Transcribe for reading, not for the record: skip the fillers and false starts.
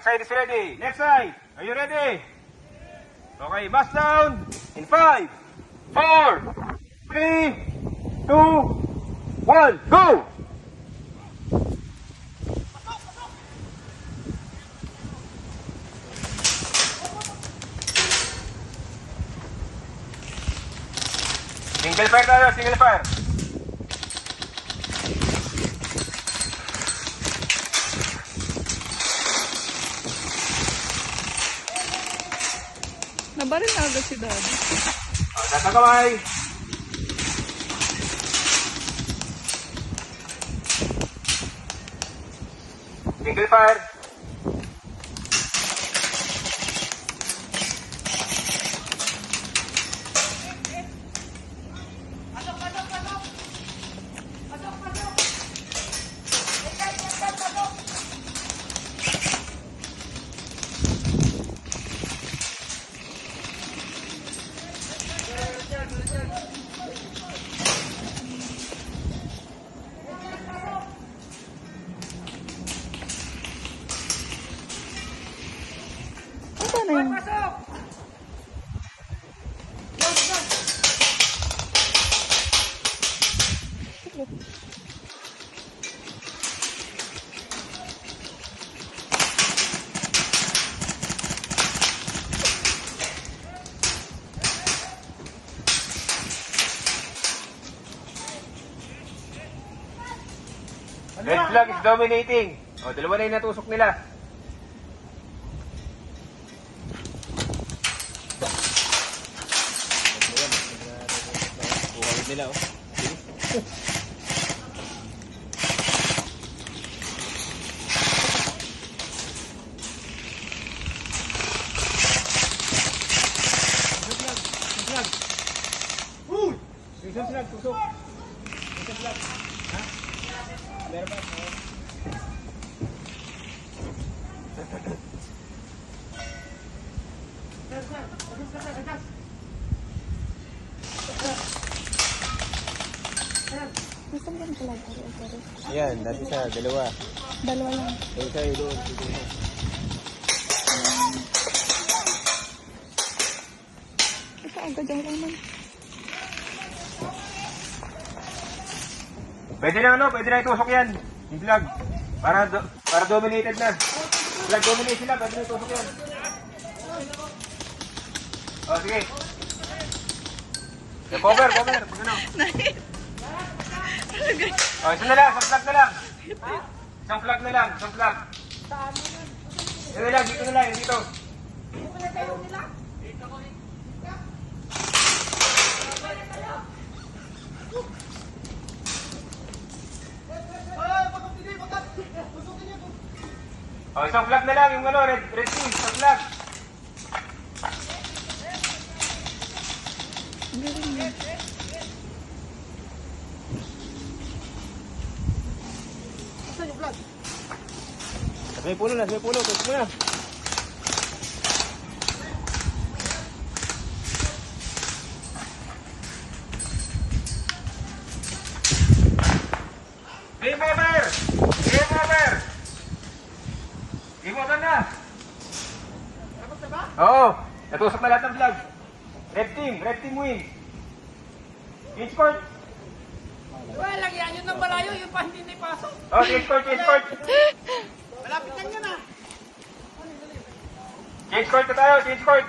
Right side is ready. Left side. Are you ready? Okay, bust down. In 5, 4, 3, 2, 1, go! Single fire tayo, single fire. Nabaril na agad si Daddy. Nasa kamay. Single fire. Ano yun? Red flag is dominating. O, dalawa na yung natusok nila. Buhawid nila, oh. Tusok sila, tusok. Tusok sila. Ha? Meron ba? Gusto mo rin pala. Yan, dati sa dalawa. Dalawa lang. Isa yung doon. Ito agad yung laman. Pwede na ano, pwede na itusok yan. Yung flag. Para dominated na. Flag dominate sila, pwede na itusok yan. O, sige. Cover. Pag ano. O, isa na lang, isang flag na lang. Isang flag na lang, isang flag. Dito na lang, dito. O, isang flag na lang, yung ano, red team, isang flag. May puno, tusok mo na. Game over! Game over na! Tapos na ba? Oo, natusok na lahat ng flag. Red team win. Change court. Well, lagyan yun ng balayo, yung pa hindi pasok. Oh, change court. Malapit lang yun ah. Change court na tayo, change court.